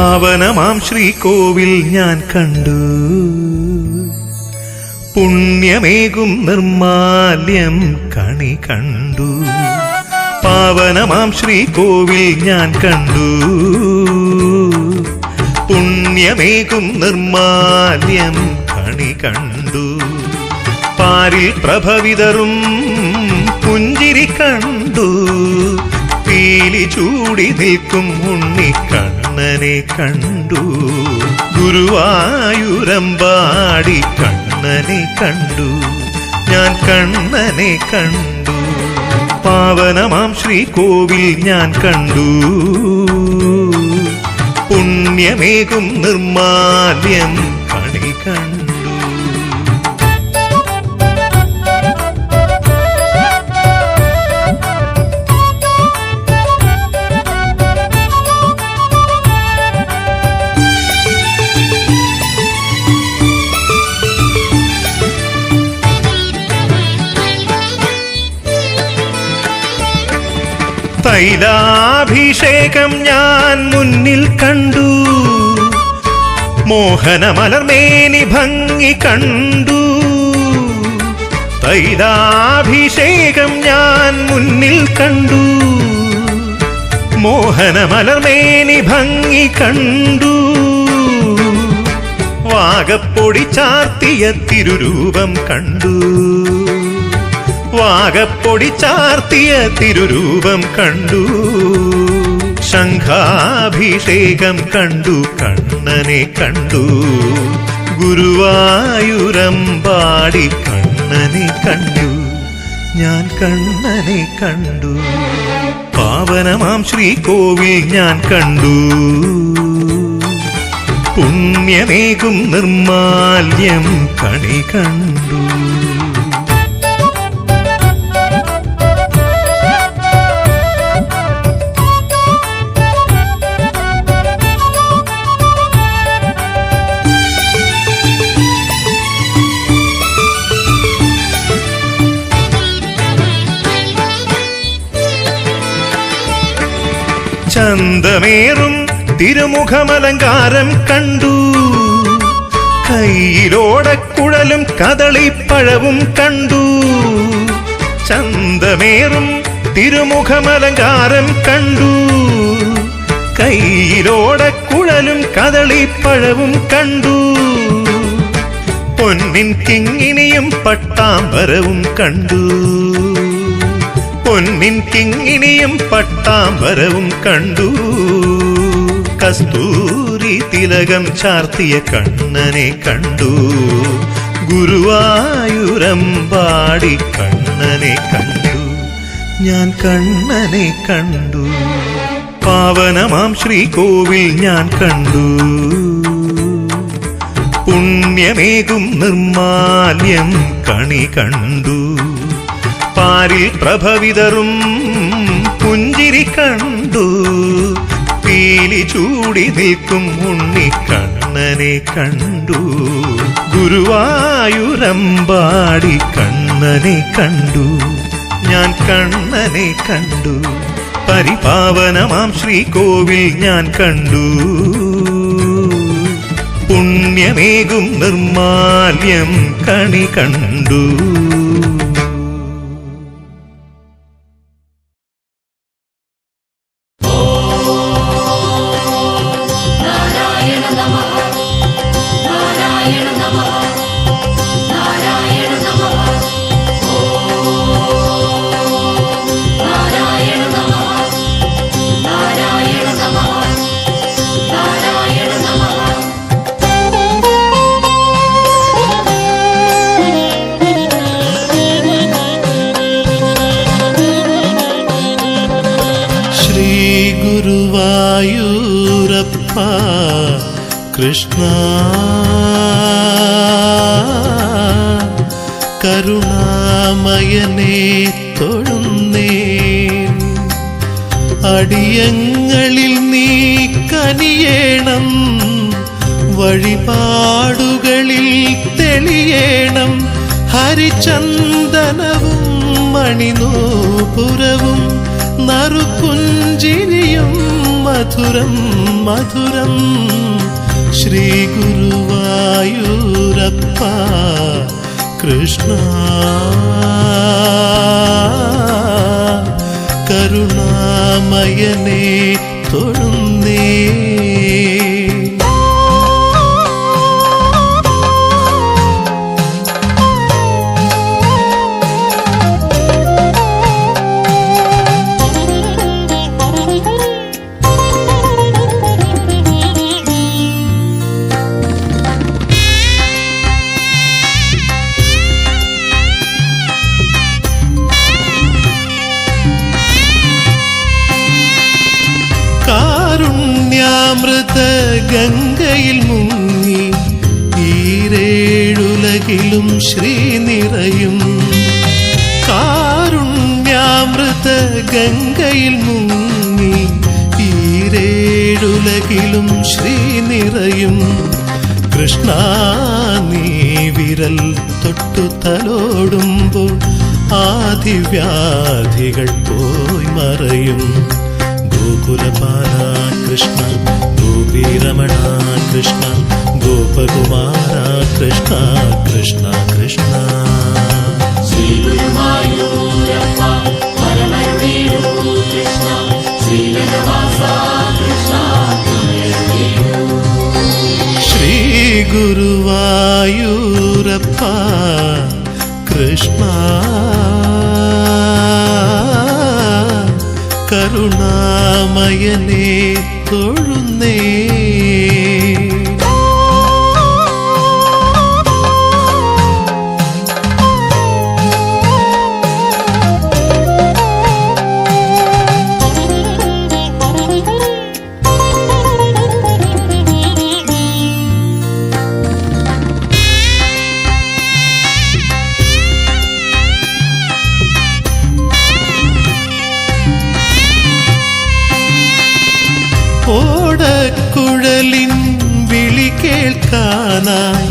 പാവനമാം ശ്രീകോവിൽ ഞാൻ കണ്ടു, പുണ്യമേകും നിർമാല്യം കണി കണ്ടു. പാവനമാം ശ്രീകോവിൽ ഞാൻ കണ്ടു, പുണ്യമേകും നിർമാല്യം കണി കണ്ടു. പാരിൽ പ്രഭവിതറും പുഞ്ചിരി കണ്ടു, പീലി ചൂടി നിൽക്കും ഉണ്ണിക്കണ്ണനെ കണ്ടു. ഗുരുവായൂരമ്പാടി കണ്ണനെ കണ്ടു, ഞാൻ കണ്ണനെ കണ്ടു. പാവനമാം ശ്രീകോവിൽ ഞാൻ കണ്ടു, പുണ്യമേകും നിർമാല്യം കണി കണ്ടു. തൈലാഭിഷേകം ഞാൻ മുന്നിൽ കണ്ടു, മോഹനമലർമേനി ഭംഗി കണ്ടു. തൈലാഭിഷേകം ഞാൻ മുന്നിൽ കണ്ടു, മോഹനമലർമേനി ഭംഗി കണ്ടു. വാഗപ്പൊടി ചാർത്തിയ തിരുരൂപം കണ്ടു, വാഗപ്പൊടി ചാർത്തിയ തിരുരൂപം കണ്ടു. ശംഖാഭിഷേകം കണ്ടു, കണ്ണനെ കണ്ടു. ഗുരുവായൂരമ്പാടി കണ്ണനെ കണ്ടു, ഞാൻ കണ്ണനെ കണ്ടു. പാവനമാം ശ്രീകോവിൽ ഞാൻ കണ്ടു, പുണ്യമേകും നിർമാല്യം കണി കണ്ടു. ചന്തമേറും തിരുമുഖമലങ്കാരം കണ്ടു, കയ്യിലോടക്കുഴലും കദളിപ്പഴവും കണ്ടു. ചന്തമേറും തിരുമുഖമലങ്കാരം കണ്ടു, കയ്യിലോടക്കുഴലും കദളിപ്പഴവും കണ്ടു. പൊന്നിൻ കിങ്ങിണിയും പട്ടാമ്പരവും കണ്ടു, പൊന്നിൻ കിങ്ങിണിയും പട്ടാമ്പരവും കണ്ടു. കസ്തൂരി തിലകം ചാർത്തിയ കണ്ണനെ കണ്ടു, ഗുരുവായൂരമ്പാടി കണ്ണനെ കണ്ടു, ഞാൻ കണ്ണനെ കണ്ടു. പാവനമാം ശ്രീകോവിൽ ഞാൻ കണ്ടു, പുണ്യമേകും നിർമാല്യം കണി കണ്ടു. പാരിൽ പ്രഭവിതറും പുഞ്ചിരി കണ്ടു, പീലി ചൂടി നിൽക്കും ഉണ്ണിക്കണ്ണനെ കണ്ടു. ഗുരുവായൂരമ്പാടി കണ്ണനെ കണ്ടു, ഞാൻ കണ്ണനെ കണ്ടു. പരിപാവനമാം ശ്രീകോവിൽ ഞാൻ കണ്ടു, പുണ്യമേകും നിർമാല്യം കണി കണ്ടു. ഗുരുവായൂരപ്പ കൃഷ്ണ കരുണാമയനെ തൊഴുന്നേൻ, അടിയങ്ങളിൽ നീ കനിയേണം, വഴിപാടുകളിൽ തെളിയേണം. ഹരിചന്ദനവും മണിനൂപുരവും നറുപുഞ്ചിരിയും മധുരം മധുരം ശ്രീ ഗുരുവായൂരപ്പ കൃഷ്ണ കരുണാമയനേ തൊഴുന്നേ. കാരുണ്യാമൃത ഗംഗയിൽ മുങ്ങി ഈരേഴുലകിലും ശ്രീ നിറയും. കാരുണ്യാമൃത ഗംഗയിൽ മുങ്ങി ഈരേഴുലകിലും ശ്രീ നിറയും. കൃഷ്ണ നീ വിരൽ തൊട്ടു തലോടുമ്പോൾ ആദിവ്യാധികൾ പോയി മറയും. ഗോകുലപാല കൃഷ്ണ ഗോപീരമണ കൃഷ്ണ ഗോപകുമാര കൃഷ്ണ കൃഷ്ണ കൃഷ്ണ. ശ്രീ ഗുരുവായൂരപ്പ പരമരുളീടൂ കൃഷ്ണ ശ്രീലകവാസ കൃഷ്ണ തുണയരുളീടൂ. ശ്രീ ഗുരുവായൂരപ്പ കൃഷ്ണ കരുണാമയനേ തൊഴുന്നേ. ഓടക്കുഴലിൻ വിളി കേൾക്കാനായി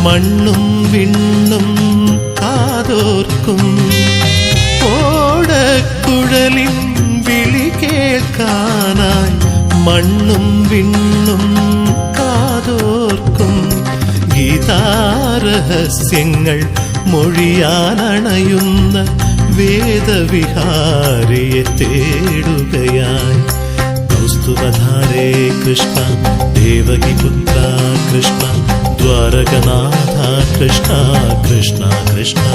മണ്ണും വിണ്ണും കാതോർക്കും. ഓടക്കുഴലിൻ വിളി കേൾക്കാനായി മണ്ണും വിണ്ണും കാതോർക്കും. ഗീതാരഹസ്യങ്ങൾ മൊഴിയാനണയുന്ന വേദവിഹാരിയെ തേടുകയായി. കൗസ്തുഭധാരേ കൃഷ്ണ ദേവകിപുത്ര കൃഷ്ണ ദ്വാരകനാഥ കൃഷ്ണ കൃഷ്ണ കൃഷ്ണ.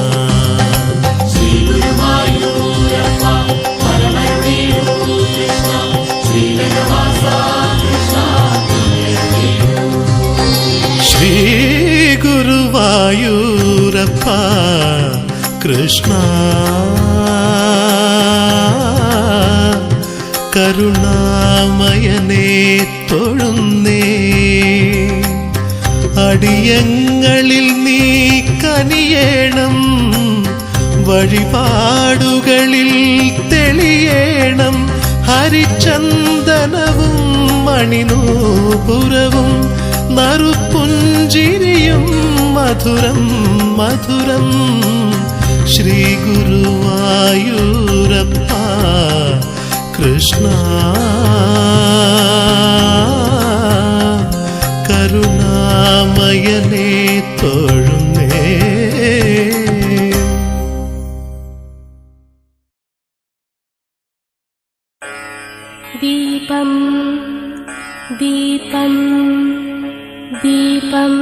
ശ്രീ ഗുരുവായൂരപ്പ പരമരുളീടൂ കൃഷ്ണ ശ്രീലകവാസ കൃഷ്ണ തുണയരുളീടൂ. ശ്രീ ഗുരുവായൂരപ്പ കൃഷ്ണ കരുണാമയനേ തൊഴുന്നേ. അടിയങ്ങളിൽ നീ കനിയേണം, വഴിപാടുകളിൽ തെളിയേണം. ഹരിചന്ദനവും മണിനൂപുരവും നറുപുഞ്ചിരിയും മധുരം മധുരം ശ്രീ ഗുരുവായൂരപ്പ കൃഷ്ണ കരുണാമയനേ തൊഴുന്നേ. ദീപം ദീപം ദീപം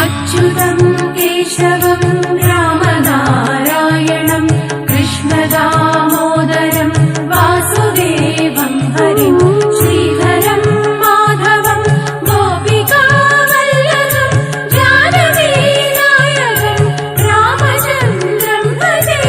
अच्युतं केशवं रामनारायणं कृष्णदामोदरं वासुदेवं हरिं श्रीधरं माधवं गोपिकावल्लभं जानकीनायकं रामचन्द्रं भजे.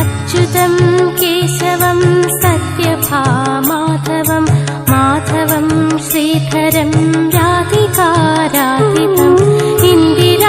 अच्युतं केशवं सत्यभामाधवं माधवं श्रीधरं राधिकाराधितम् इन्दिरा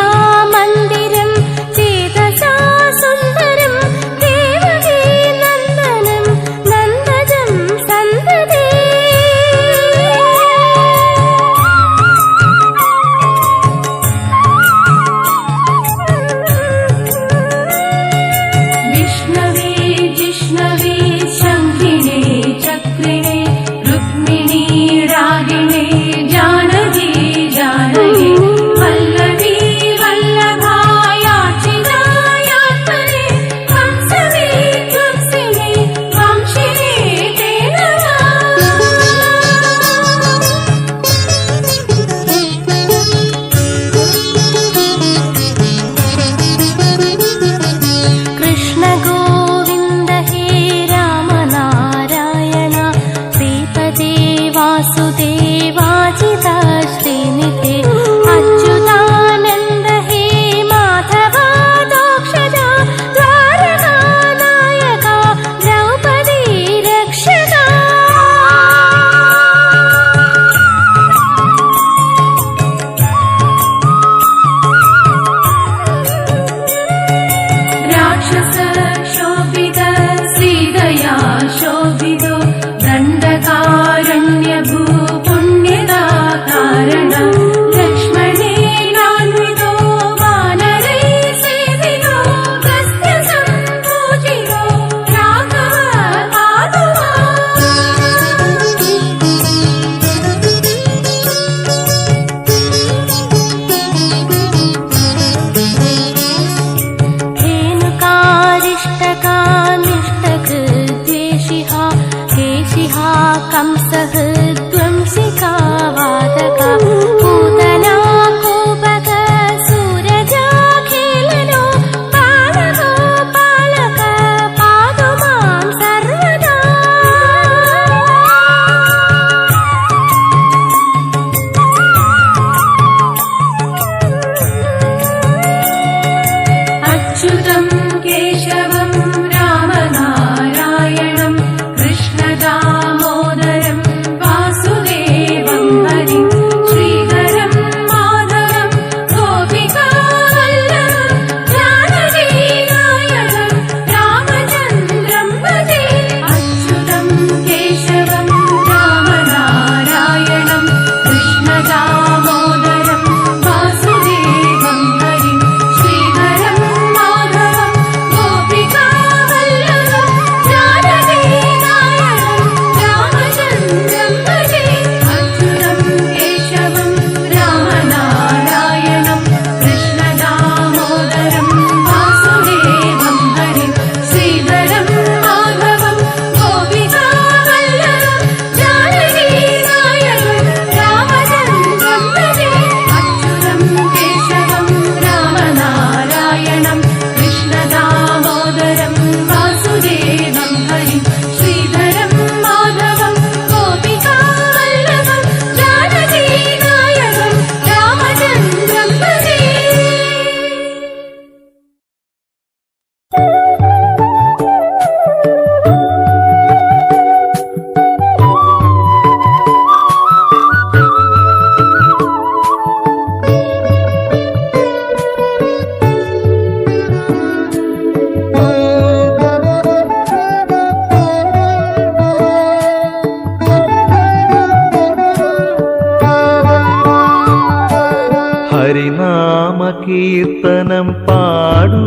കീർത്തനം പാടുവാനല്ലെങ്കിൽ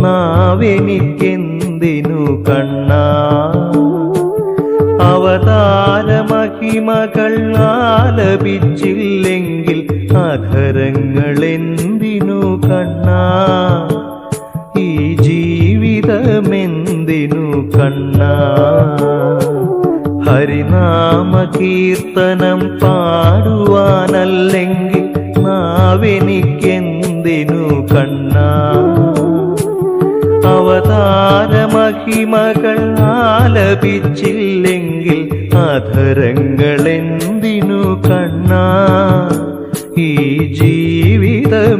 നാവെനിക്കെന്തിനു കണ്ണാ? അവതാര മഹിമകൾ ആലപിച്ചില്ലെങ്കിൽ അധരങ്ങളെന്തിനു കണ്ണാ? ഈ ജീവിതമെന്തിനു കണ്ണാ? ഹരിനാമ കീർത്തനം പാടുവാനല്ലെങ്കിൽ നാവെനിക്കെന്തിനു കണ്ണാ? അവതാര മഹിമകൾ ആലപിച്ചില്ലെങ്കിൽ അധരങ്ങളെന്തിനു കണ്ണാ? ഈ ജീവിതമെന്തിനു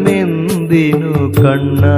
കണ്ണാ?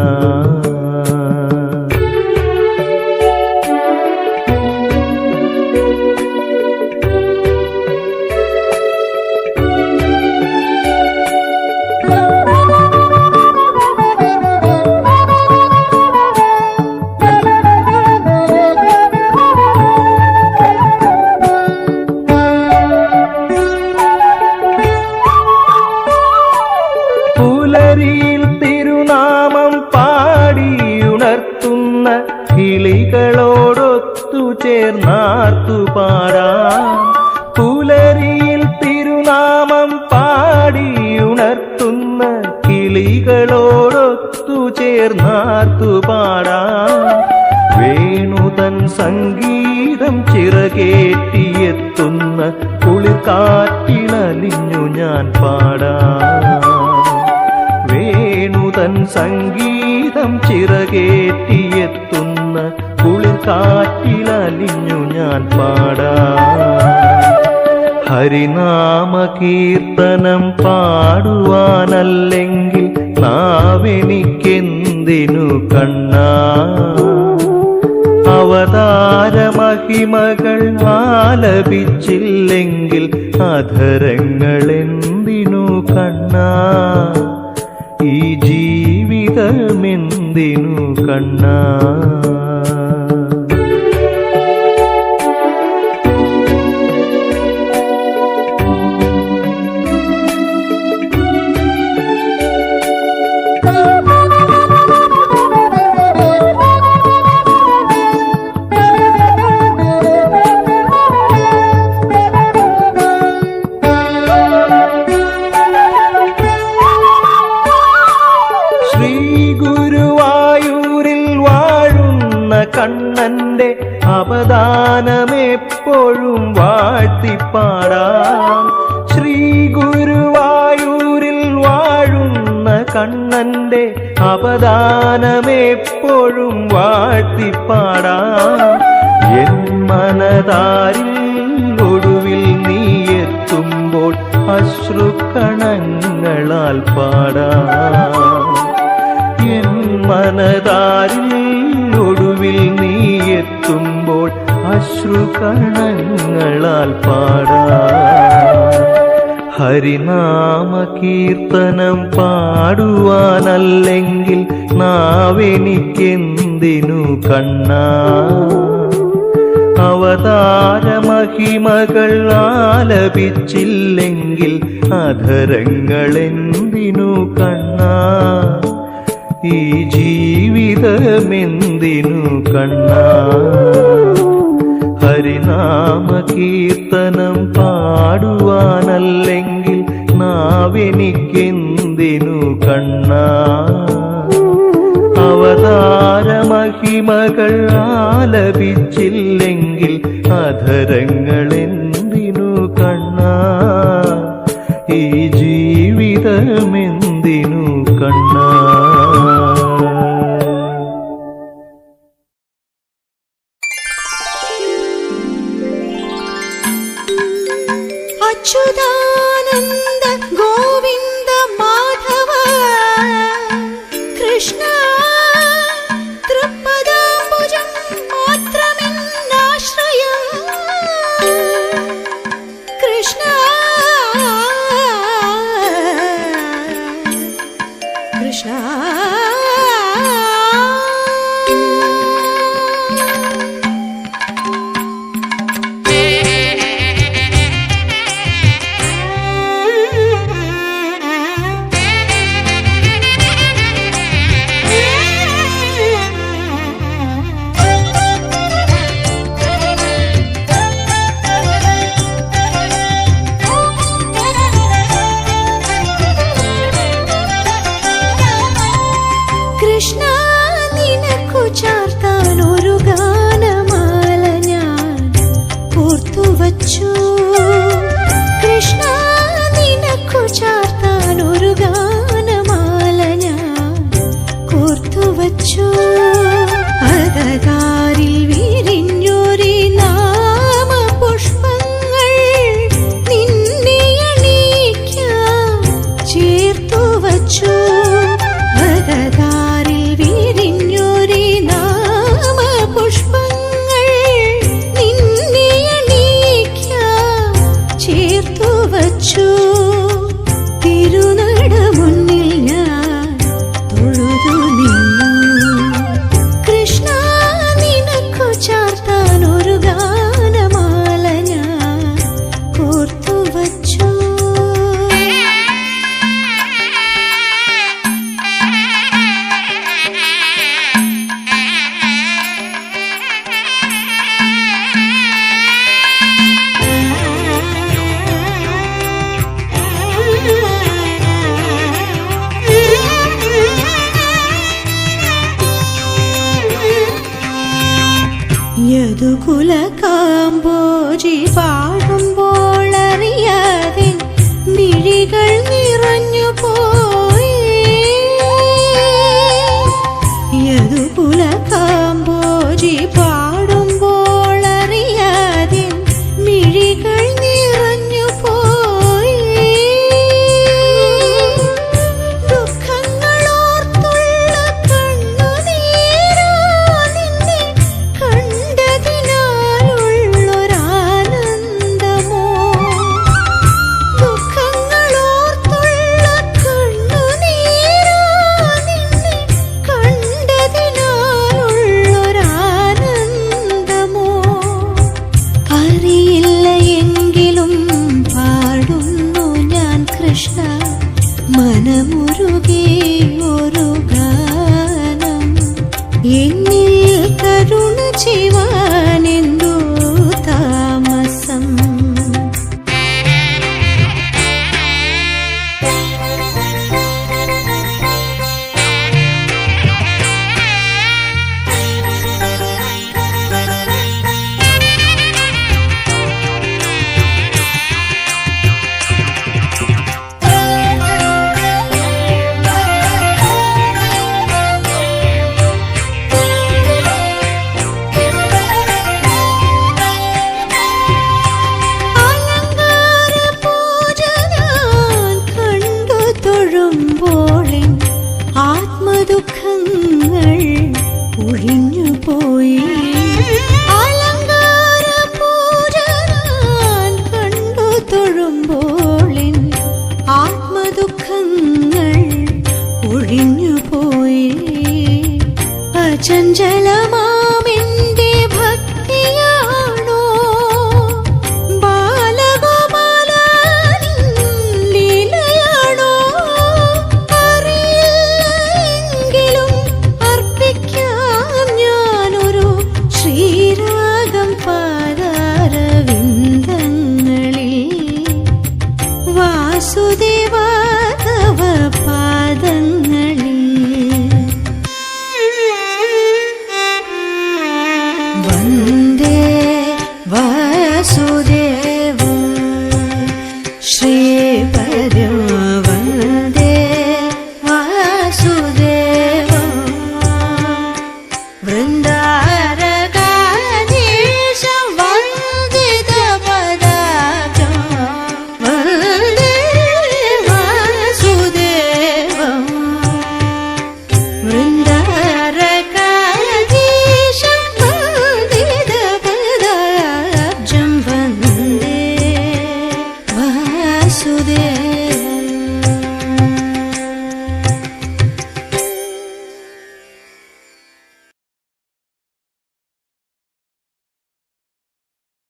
കിളികളോടൊത്തു ചേർന്നാർത്തു പാടാം. പുലരിയിൽ തിരുനാമം പാടിയുണർത്തുന്ന കിളികളോടൊത്തു ചേർന്നാർത്തു പാടാം. വേണുതൻ സംഗീതം ചിറകേറ്റിയെത്തുന്ന കുളിർക്കാറ്റിലലിഞ്ഞു ഞാൻ പാടാം. വേണുതൻ സംഗീതം ചിറകേറ്റിയെത്തുന്ന കുളിർക്കാറ്റിലലിഞ്ഞു ഞാൻ പാടാം. ഹരിനാമ കീർത്തനം പാടുവാനല്ലെങ്കിൽ നാവെനിക്കെന്തിനു കണ്ണാ? അവതാര മഹിമകൾ ആലപിച്ചില്ലെങ്കിൽ അധരങ്ങളെന്തിനു കണ്ണാ? ഈ ജീവിതമെന്തിനു കണ്ണാ? കണ്ണന്റെ അവദാനമെപ്പോഴും വാഴ്ത്തിപ്പാടാം. ശ്രീ ഗുരുവായൂരിൽ വാഴുന്ന കണ്ണന്റെ അവദാനമെപ്പോഴും വാഴ്ത്തിപ്പാടാം. എൻ മനതാരിൽ ഒടുവിൽ നീ എത്തുമ്പോൾ അശ്രുകണങ്ങളാൽ പാടാം. എൻ മനതാരിൽ ഒടുവിൽ നീ എത്തുമ്പോൾ അശ്രുകണങ്ങളാൽ പാടാം. ഹരിനാമ കീർത്തനം പാടുവാനല്ലെങ്കിൽ നാവെനിക്കെന്തിനു കണ്ണാ? അവതാര മഹിമകൾ ആലപിച്ചില്ലെങ്കിൽ അധരങ്ങളെന്തിനു കണ്ണാ? ഈ ജീവിതമെന്തിനു കണ്ണാ? ഹരിനാമ കീർത്തനം പാടുവാനല്ലെങ്കിൽ നാവെനിക്കെന്തിനു കണ്ണാ? അവതാര മഹിമകൾ ആലപിച്ചില്ലെങ്കിൽ അധരങ്ങളെന്തിനു കണ്ണാ? ഈ ജീവിതമെന്തിനു കണ്ണാ? അച്യുതാനന്ദ ഗോവിന്ദ മാധവ കൃഷ്ണ തൃപ്പദാംബുജം മാത്രമെന്നാശ്രയം. കൃഷ്ണ കൃഷ്ണ യദുകുല കാമ്പോജി പാടുമ്പോൾ അറിയാതെ